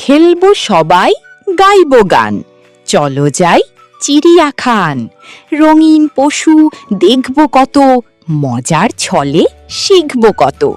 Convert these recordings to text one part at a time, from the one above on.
খেলবো সবাই, গাইবো গান, চলো যাই চিড়িয়াখান। রঙিন পশু দেখবো কত, মজার ছলে শিখবো কত।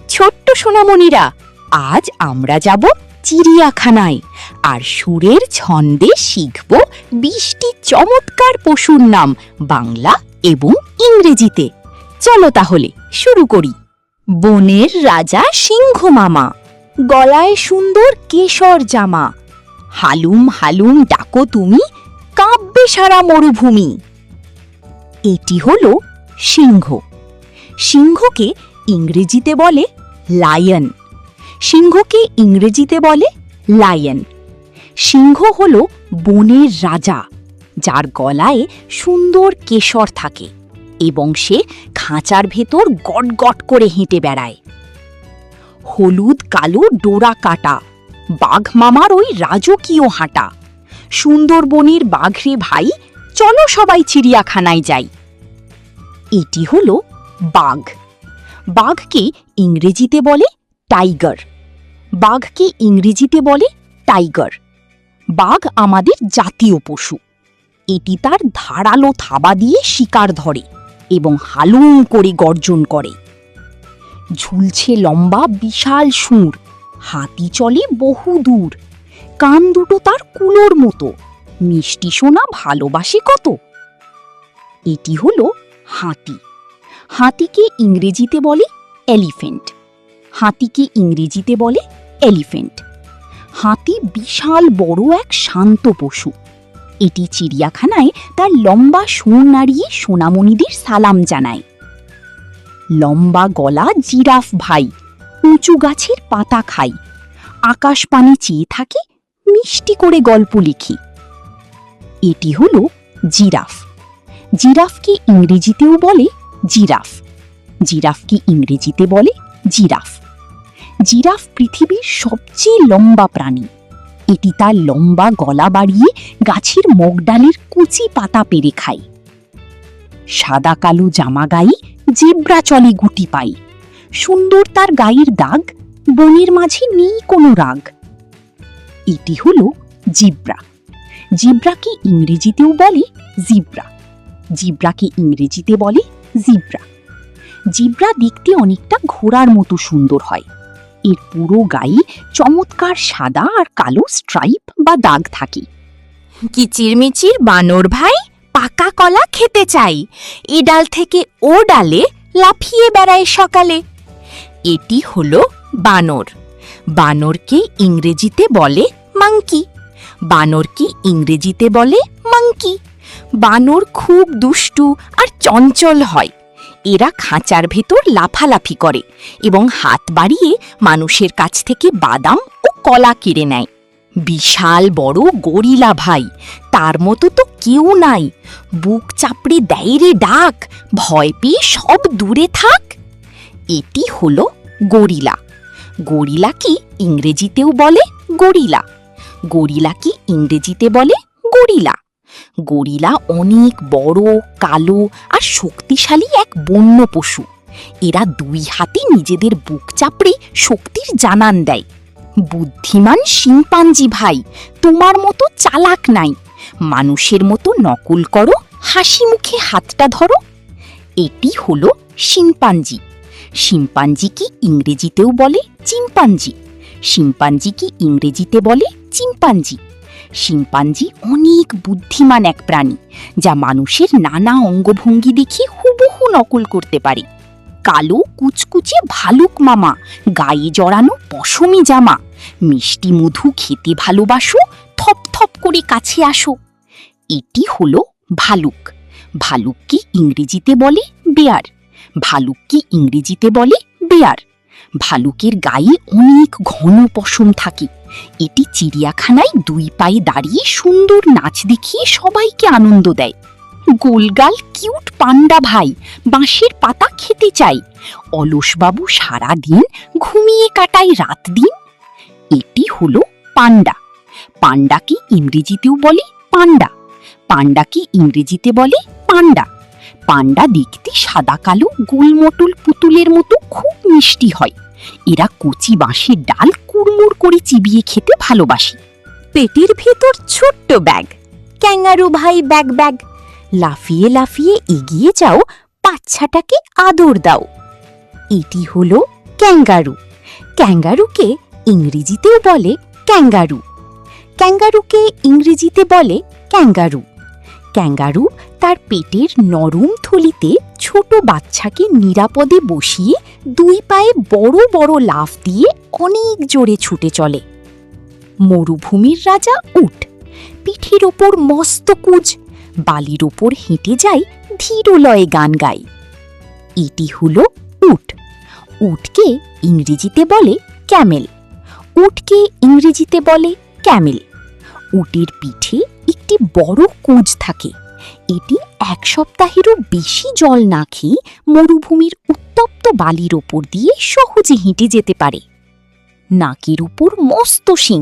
ছোট্ট সোনামণিরা, আজ আমরা যাব চিড়িয়াখানায়, আর সুরের ছন্দে শিখব 20টি চমৎকার পশুর নাম বাংলা এবং ইংরেজিতে। চলো তাহলে শুরু করি। বনের রাজা সিংহ মামা, গলায় সুন্দর কেশর জামা। হালুম হালুম ডাকো তুমি, কাঁপবে সারা মরুভূমি। এটি হলো সিংহ। সিংহকে ইংরেজিতে বলে লায়ন। সিংহকে ইংরেজিতে বলে লায়ন। সিংহ হলো বনের রাজা, যার গলায় সুন্দর কেশর থাকে এবং সে খাঁচার ভেতর গটগট করে হেঁটে বেড়ায়। হলুদ কালো ডোরা কাটা বাঘ মামার ওই রাজকীয় হাঁটা। সুন্দরবনের বাঘরে ভাই, চলো সবাই চিড়িয়াখানায় যাই। এটি হলো বাঘ। বাঘকে ইংরেজিতে বলে টাইগার। বাঘকে ইংরেজিতে বলে টাইগার। বাঘ আমাদের জাতীয় পশু। এটি তার ধারালো থাবা দিয়ে শিকার ধরে এবং হালুম করে গর্জন করে। ঝুলছে লম্বা বিশাল সুর, হাতি চলে বহু দূর। কান দুটো তার কুলোর মতো, মিষ্টি সোনা ভালোবাসে কত। এটি হলো হাতি। হাতিকে ইংরেজিতে বলে এলিফ্যান্ট। হাতিকে ইংরেজিতে বলে এলিফ্যান্ট। হাতি বিশাল বড় এক শান্ত পশু। এটি চিড়িয়াখানায় তার লম্বা সুর নাড়িয়ে সোনামণিদের সালাম জানায়। লম্বা গলা জিরাফ ভাই, উঁচু গাছের পাতা খাই। আকাশ পানে চেয়ে থাকে, মিষ্টি করে গল্প লিখি। এটি হলো জিরাফ। জিরাফকে ইংরেজিতেও বলে জিরাফ। জিরাফকে ইংরেজিতে বলে জিরাফ। জিরাফ পৃথিবীর সবচেয়ে লম্বা প্রাণী। এটি তার লম্বা গলা বাড়িয়ে গাছের মগডালের কুচি পাতা পেরে খায়। সাদা কালো জামা গায়ে জেব্রা চলে গুটি পাই। সুন্দর তার গায়ের দাগ, বনের মাঝে নেই কোনো রাগ। এটি হলো জিব্রা। জিব্রাকে ইংরেজিতেও বলে জিব্রা। জিব্রাকে ইংরেজিতে বলে জিব্রা। জিব্রা দেখতে অনেকটা ঘোড়ার মতো সুন্দর হয়। এর পুরো গায়ে চমৎকার সাদা আর কালো স্ট্রাইপ বা দাগ থাকে। কিচিরমিচির বানর ভাই, পাকা কলা খেতে চাই। এ ডাল থেকে ও ডালে লাফিয়ে বেড়ায় সকালে। এটি হলো বানর। বানরকে ইংরেজিতে বলে মাংকি। বানরকে ইংরেজিতে বলে মাংকি। বানর খুব দুষ্টু আর চঞ্চল হয়। এরা খাঁচার ভেতর লাফালাফি করে এবং হাত বাড়িয়ে মানুষের কাছ থেকে বাদাম ও কলা কেড়ে নেয়। বিশাল বড় গরিলা ভাই, তার মতো তো কেউ নাই। বুক চাপড়ে দেয় রে ডাক, ভয় পেয়ে সব দূরে থাক। এটি হলো গরিলা। গরিলাকে ইংরেজিতেও বলে গরিলা। গরিলাকে ইংরেজিতে বলে গরিলা। গরিলা অনেক বড়, কালো আর শক্তিশালী এক বন্য পশু। এরা দুই হাতে নিজেদের বুক চাপড়ে শক্তির জানান দেয়। বুদ্ধিমান শিম্পাঞ্জি ভাই, তোমার মতো চালাক নাই। মানুষের মতো নকল করো, হাসি মুখে হাতটা ধরো। এটি হলো শিম্পাঞ্জি। শিম্পাঞ্জিকে ইংরেজিতেও বলে চিম্পাঞ্জি। শিম্পাঞ্জিকে ইংরেজিতে বলে চিম্পাঞ্জি। শিম্পাঞ্জি অনেক বুদ্ধিমান এক প্রাণী, যা মানুষের নানা অঙ্গভঙ্গি দেখে হুবহু নকল করতে পারে। কালো কুচকুচে ভালুক মামা, গায়ে জড়ানো পশমি জামা। মিষ্টি মধু খেতে ভালোবাসো, থপ থপ করে কাছে আসো। এটি হলো ভালুক। ভালুককে ইংরেজিতে বলে বেয়ার। ভালুককে ইংরেজিতে বলে বেয়ার। ভালুকের গায়ে অনেক ঘন পশম থাকে। এটি চিড়িয়াখানায় দুই পায়ে দাঁড়িয়ে সুন্দর নাচ দেখিয়ে সবাইকে আনন্দ দেয়। গোলগাল কিউট পান্ডা ভাই, বাঁশের পাতা খেতে চাই। অলসবাবু সারা দিন ঘুমিয়ে কাটায় রাত দিন। এটি হলো পান্ডা। পান্ডাকে ইংরেজিতেও বলে পান্ডা। পান্ডাকে ইংরেজিতে বলে পান্ডা। পান্ডা দেখতে সাদা কালো গোলমটল পুতুলের মতো খুব মিষ্টি হয়। এরা কচি বাঁশের ডাল কুড়মুড় করে চিবিয়ে খেতে ভালোবাসে। পেটের ভেতর ছোট্ট ব্যাগ, ক্যাঙ্গারু ভাই ব্যাগ ব্যাগ, লাফিয়ে লাফিয়ে এগিয়ে যাও, বাচ্চাটাকে আদর দাও। এটি হলো ক্যাঙ্গারু। ক্যাঙ্গারুকে ইংরেজিতেও বলে ক্যাঙ্গারু। ক্যাঙ্গারুকে ইংরেজিতে বলে ক্যাঙ্গারু। ক্যাঙ্গারু তার পেটের নরম থলিতে ছোট বাচ্চাকে নিরাপদে বসিয়ে দুই পায়ে বড় বড় লাফ দিয়ে অনেক জোরে ছুটে চলে। মরুভূমির রাজা উট, পিঠের ওপর মস্ত কুজ, বালির ওপর হেঁটে যায়, ধীর লয়ে গান গায়। এটি হলো উট। উটকে ইংরেজিতে বলে ক্যামেল। উটকে ইংরেজিতে বলে ক্যামেল। উটের পিঠে একটি বড় কুজ থাকে। এটি এক সপ্তাহেরও বেশি জল না খেয়ে মরুভূমির উত্তপ্ত বালির ওপর দিয়ে সহজে হেঁটে যেতে পারে। নাকের উপর মস্ত শিং,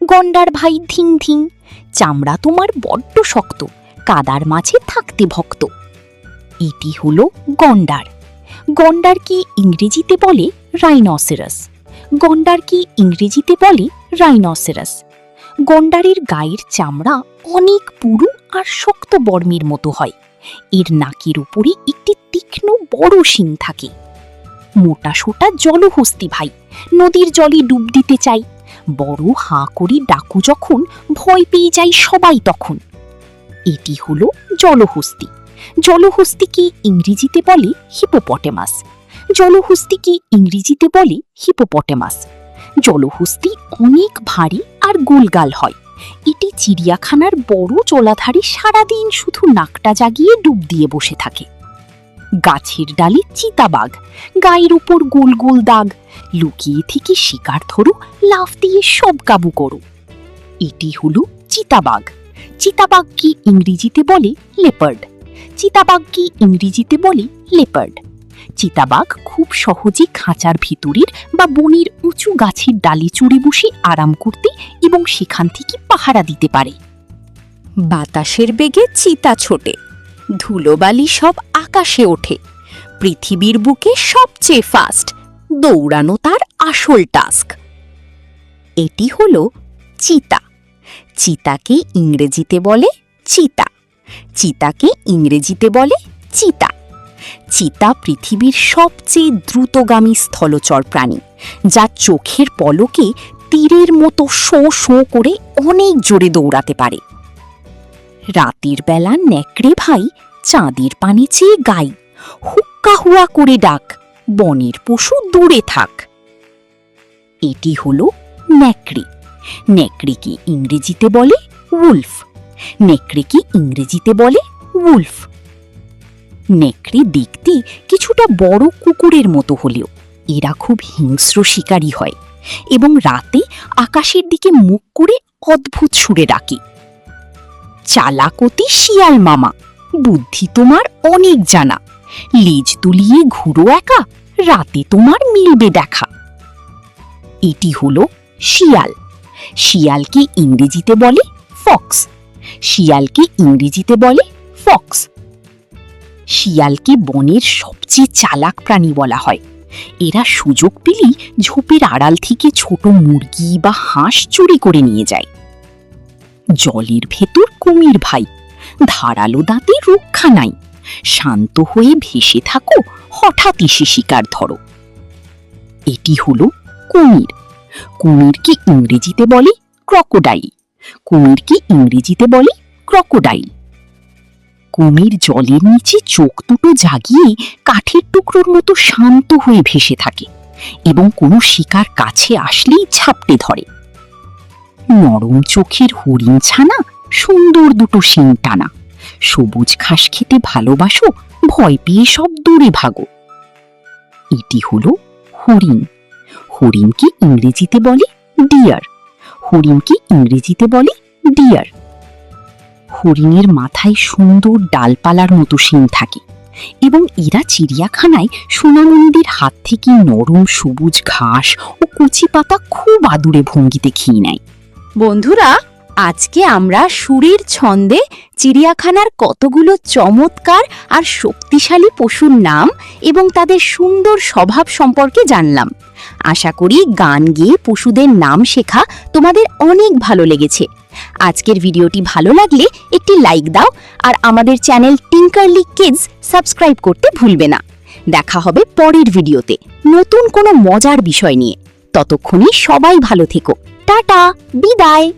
গন্ডার ভাই ধিং ধিং, চামড়া তোমার বড্ড শক্ত, কাদার মাঝে থাকতে ভক্ত। এটি হলো গন্ডার। গন্ডারকে ইংরেজিতে বলে রাইনোসেরাস। গন্ডারকে ইংরেজিতে বলে রাইনোসেরাস। গন্ডারের গায়ের চামড়া অনেক পুরু আর শক্ত বর্মের মতো হয়। এর নাকের উপরে একটি তীক্ষ্ণ বড় শিং থাকে। মোটা সোটা জলহস্তি ভাই, নদীর জলে ডুব দিতে চাই, বড় হাঁ করে ডাকু যখন, ভয় পেয়ে যায় সবাই তখন। এটি হলো জলহস্তি। জলহস্তিকে ইংরেজিতে বলে হিপোপটেমাস। জলহস্তিকে ইংরেজিতে বলে হিপোপটেমাস। জলহস্তি অনেক ভারী আর গোলগাল হয়। এটি চিড়িয়াখানার বড় জলাধারে সারাদিন শুধু নাকটা জাগিয়ে ডুব দিয়ে বসে থাকে। গাছের ডালে চিতাবাঘ, গায়ের উপর গোল গোল দাগ, লুকিয়ে থেকে শিকার ধরো, লাফ দিয়ে সব কাবু করো। এটি হলো চিতাবাঘ। চিতাবাঘকে ইংরেজিতে বলে লেপার্ড। চিতাবাঘকে ইংরেজিতে বলে লেপার্ড। চিতাবাঘ খুব সহজে খাঁচার ভিতরের বা বনের উঁচু গাছের ডালে চড়ে বসে আরাম করতে এবং সেখান থেকে পাহারা দিতে পারে। বাতাসের বেগে চিতা ছোটে, ধুলোবালি সব আকাশে ওঠে, পৃথিবীর বুকে সবচেয়ে ফাস্ট, দৌড়ানো তার আসল টাস্ক। এটি হলো চিতা। চিতাকে ইংরেজিতে বলে চিতা। চিতাকে ইংরেজিতে বলে চিতা। চিতা পৃথিবীর সবচেয়ে দ্রুতগামী স্থলচর প্রাণী, যা চোখের পলকে তীরের মতো শোঁ শোঁ করে অনেক জোরে দৌড়াতে পারে। রাতের বেলা নেকড়ে ভাই চাঁদের পানে চেয়ে গাই, হুক্কা হুয়া করে ডাক, বনের পশু দূরে থাক। এটি হলো নেকড়ে। নেকড়েকে ইংরেজিতে বলে উলফ। নেকড়েকে ইংরেজিতে বলে উলফ। নেকড়ে দেখতে কিছুটা বড় কুকুরের মতো হলেও এরা খুব হিংস্র শিকারী হয় এবং রাতে আকাশের দিকে মুখ করে অদ্ভুত সুরে ডাকে। চালাকতি শিয়াল মামা, বুদ্ধি তোমার অনেক জানা, লেজ তুলিয়ে ঘুরো একা, রাতে তোমার মিলবে দেখা। এটি হলো শিয়াল। শিয়ালকে ইংরেজিতে বলে ফক্স। শিয়ালকে ইংরেজিতে বলে ফক্স। শিয়ালকে বনের সবচেয়ে চালাক প্রাণী বলা হয়। এরা সুযোগ পেলেই ঝোপের আড়াল থেকে ছোট মুরগি বা হাঁস চুরি করে নিয়ে যায়। জলের ভেতর কুমির ভাই, ধারালো দাঁতে রক্ষা নাই, শান্ত হয়ে ভেসে থাকো, হঠাৎ এসে শিকার ধরো। এটি হলো কুমির। কুমিরকে ইংরেজিতে বলে ক্রকোডাইল। কুমিরকে ইংরেজিতে বলে ক্রকোডাইল। কুমির জলের নিচে চোখ দুটো জাগিয়ে কাঠের টুকরোর মতো শান্ত হয়ে ভেসে থাকে এবং কোনো শিকার কাছে আসলেই ঝাপটে ধরে। নরম চোখের হরিণ ছানা, সুন্দর দুটো শিং টানা, সবুজ ঘাস খেতে ভালোবাসো, ভয় পেয়ে সব দূরে ভাগো। এটি হলো হরিণ। হরিণকে ইংরেজিতে বলে ডিয়ার। হরিণকে ইংরেজিতে বলে ডিয়ার। হরিণের মাথায় সুন্দর ডালপালার মতো শিং থাকে এবং এরা চিড়িয়াখানায় সোনামণিদের হাত থেকে নরম সবুজ ঘাস ও কচি পাতা খুব আদুরে ভঙ্গিতে খেয়ে নেয়। বন্ধুরা, আজকে আমরা সুরের ছন্দে চিড়িয়াখানার কতগুলো চমৎকার আর শক্তিশালী পশুর নাম এবং তাদের সুন্দর স্বভাব সম্পর্কে জানলাম। আশা করি গান গেয়ে পশুদের নাম শেখা তোমাদের অনেক ভালো লেগেছে। আজকের ভিডিওটি ভালো লাগলে একটি লাইক দাও আর আমাদের চ্যানেল টিঙ্কারলি কিডস সাবস্ক্রাইব করতে ভুলবে না। দেখা হবে পরের ভিডিওতে নতুন কোনো মজার বিষয় নিয়ে। ততক্ষণে সবাই ভালো থেকো। টাটা, বিদায়।